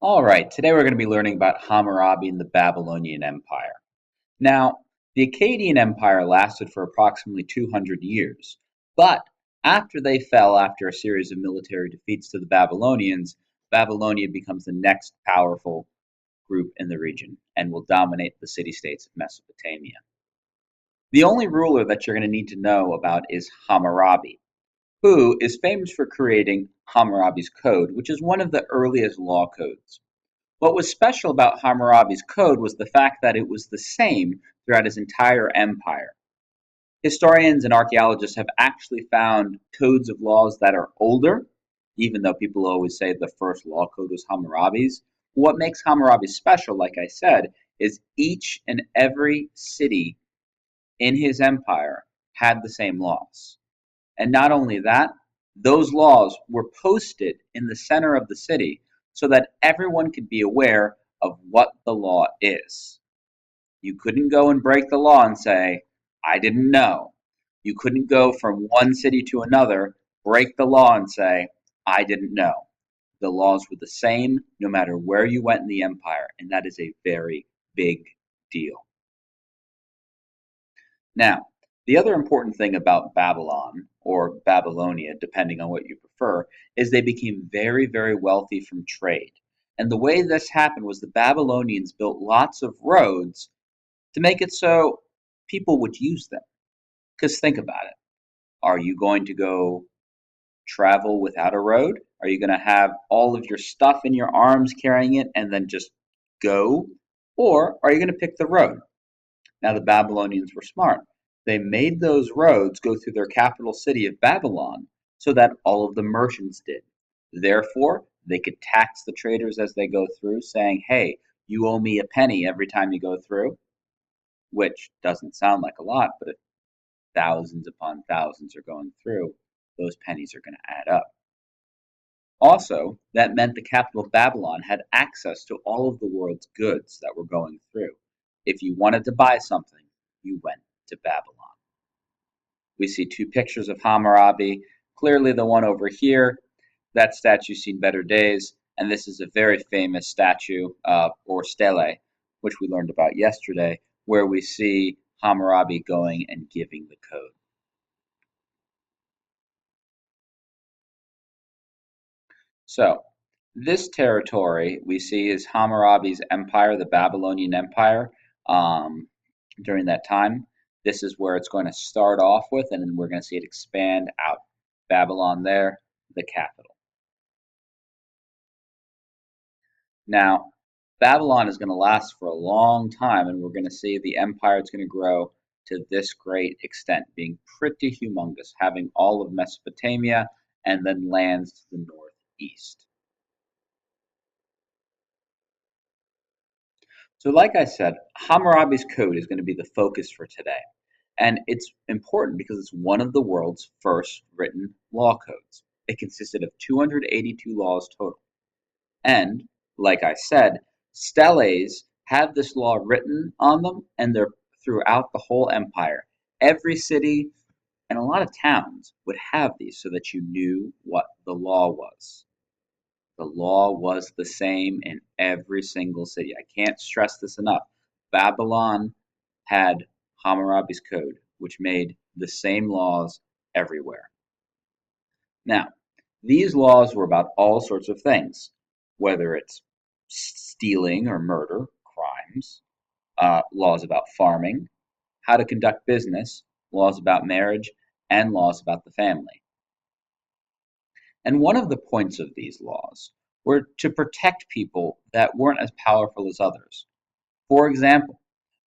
All right, today we're going to be learning about Hammurabi and the Babylonian Empire. Now, the Akkadian Empire lasted for approximately 200 years, but after they fell after a series of military defeats to the Babylonians, Babylonia becomes the next powerful group in the region and will dominate the city-states of Mesopotamia. The only ruler that you're going to need to know about is Hammurabi, who is famous for creating Hammurabi's Code, which is one of the earliest law codes. What was special about Hammurabi's code was the fact that it was the same throughout his entire empire. Historians and archaeologists have actually found codes of laws that are older, even though people always say the first law code was Hammurabi's. What makes Hammurabi special, like I said, is each and every city in his empire had the same laws. And not only that, those laws were posted in the center of the city so that everyone could be aware of what the law is. You couldn't go and break the law and say, I didn't know. You couldn't go from one city to another, break the law and say, I didn't know. The laws were the same no matter where you went in the empire, and that is a very big deal. Now, the other important thing about Babylon, or Babylonia, depending on what you prefer, is they became very, very wealthy from trade. And the way this happened was the Babylonians built lots of roads to make it so people would use them. Because think about it. Are you going to go travel without a road? Are you going to have all of your stuff in your arms carrying it and then just go? Or are you going to pick the road? Now, the Babylonians were smart. They made those roads go through their capital city of Babylon so that all of the merchants did. Therefore, they could tax the traders as they go through, saying, hey, you owe me a penny every time you go through, which doesn't sound like a lot, but if thousands upon thousands are going through, those pennies are going to add up. Also, that meant the capital of Babylon had access to all of the world's goods that were going through. If you wanted to buy something, you went to Babylon. We see two pictures of Hammurabi. Clearly, the one over here, that statue's seen better days, and this is a very famous statue, or stele, which we learned about yesterday, where we see Hammurabi going and giving the code. So, this territory we see is Hammurabi's empire, the Babylonian Empire, during that time. This is where it's going to start off with, and then we're going to see it expand out. Babylon there, the capital. Now, Babylon is going to last for a long time, and we're going to see the empire is going to grow to this great extent, being pretty humongous, having all of Mesopotamia and then lands to the northeast. So, like I said, Hammurabi's Code is going to be the focus for today. And it's important because it's one of the world's first written law codes. It consisted of 282 laws total. And, like I said, steles have this law written on them, and they're throughout the whole empire. Every city and a lot of towns would have these so that you knew what the law was. The law was the same in every single city. I can't stress this enough. Babylon had Hammurabi's Code, which made the same laws everywhere. Now, these laws were about all sorts of things, whether it's stealing or murder, crimes, laws about farming, how to conduct business, laws about marriage, and laws about the family. And one of the points of these laws were to protect people that weren't as powerful as others. For example,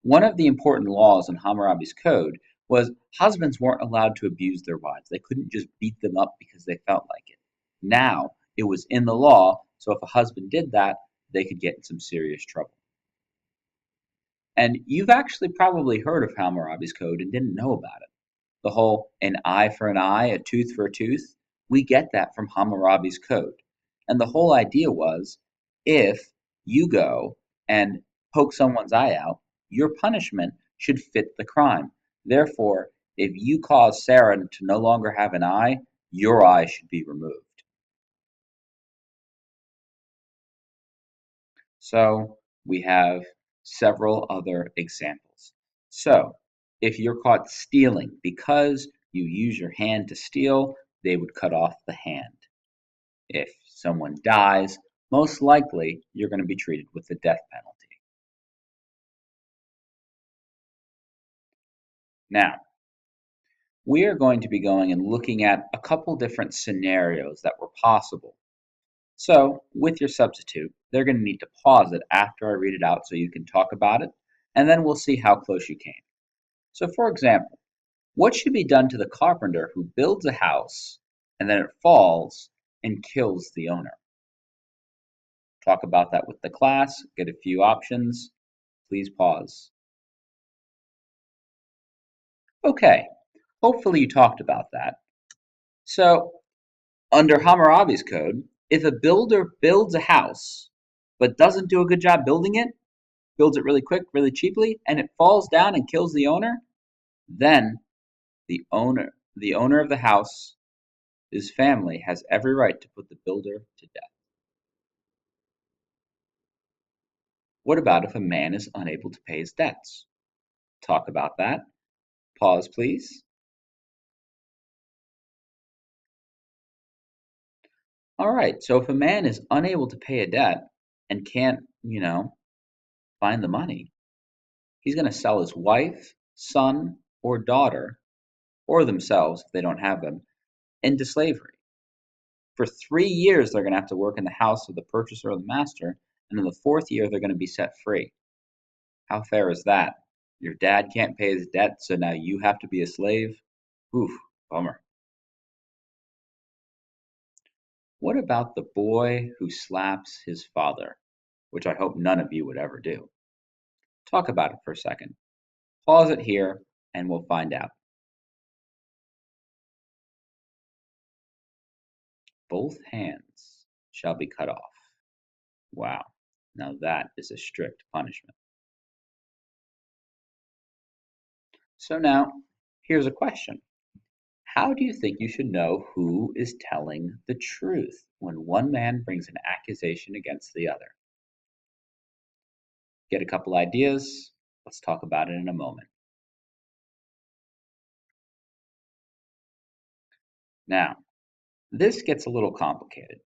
one of the important laws in Hammurabi's Code was husbands weren't allowed to abuse their wives. They couldn't just beat them up because they felt like it. Now, it was in the law, so if a husband did that, they could get in some serious trouble. And you've actually probably heard of Hammurabi's Code and didn't know about it. The whole an eye for an eye, a tooth for a tooth, we get that from Hammurabi's Code. And the whole idea was if you go and poke someone's eye out, your punishment should fit the crime. Therefore, if you cause Sarah to no longer have an eye, your eye should be removed. So we have several other examples. So if you're caught stealing because you use your hand to steal, they would cut off the hand. If someone dies, most likely you're going to be treated with the death penalty. Now, we are going to be going and looking at a couple different scenarios that were possible. So, with your substitute, they're going to need to pause it after I read it out so you can talk about it, and then we'll see how close you came. So, for example, what should be done to the carpenter who builds a house and then it falls and kills the owner? Talk about that with the class, get a few options. Please pause. Okay, hopefully you talked about that. So, under Hammurabi's code, if a builder builds a house but doesn't do a good job building it, builds it really quick, really cheaply, and it falls down and kills the owner, then the owner of the house, his family has every right to put the builder to death. What about if a man is unable to pay his debts? Talk about that. Pause, please. All right, so if a man is unable to pay a debt and can't, find the money, he's going to sell his wife, son, or daughter, or themselves if they don't have them, into slavery. For 3 years, they're going to have to work in the house of the purchaser or the master, and in the fourth year, they're going to be set free. How fair is that? Your dad can't pay his debt, so now you have to be a slave? Oof, bummer. What about the boy who slaps his father? Which I hope none of you would ever do. Talk about it for a second. Pause it here, and we'll find out. Both hands shall be cut off. Wow, now that is a strict punishment. So now, here's a question. How do you think you should know who is telling the truth when one man brings an accusation against the other? Get a couple ideas? Let's talk about it in a moment. Now, this gets a little complicated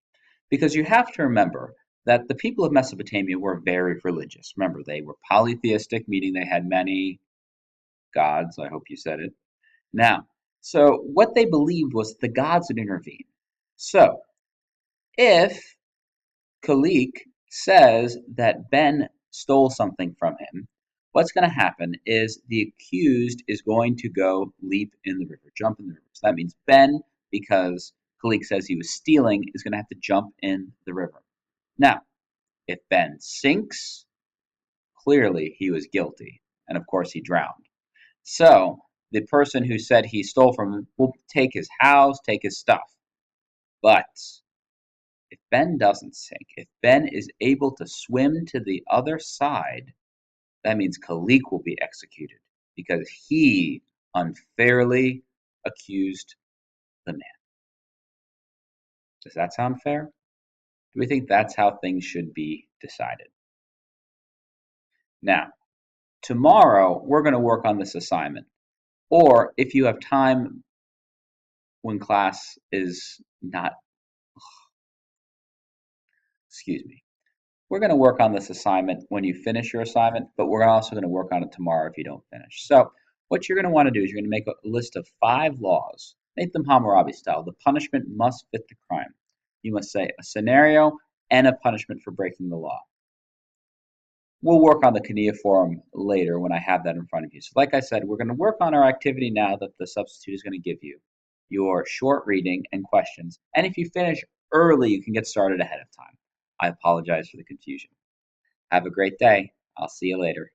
because you have to remember that the people of Mesopotamia were very religious. Remember, they were polytheistic, meaning they had many gods. I hope you said it. Now, so what they believed was the gods would intervene. So, if Khalik says that Ben stole something from him, what's going to happen is the accused is going to go leap in the river, jump in the river. So that means Ben, because Khalik says he was stealing, is going to have to jump in the river. Now, if Ben sinks, clearly he was guilty, and of course he drowned. So the person who said he stole from him will take his house, take his stuff. But if Ben doesn't sink, if Ben is able to swim to the other side, that means Khalik will be executed because he unfairly accused the man. Does that sound fair? Do we think that's how things should be decided? Now, tomorrow we're going to work on this assignment. Or if you have time when class is not, excuse me, we're going to work on this assignment when you finish your assignment, but we're also going to work on it tomorrow if you don't finish. So what you're going to want to do is you're going to make a list of 5 laws. Make them Hammurabi style. The punishment must fit the crime. You must say a scenario and a punishment for breaking the law. We'll work on the cuneiform later when I have that in front of you. So like I said, we're going to work on our activity now that the substitute is going to give you. Your short reading and questions. And if you finish early, you can get started ahead of time. I apologize for the confusion. Have a great day. I'll see you later.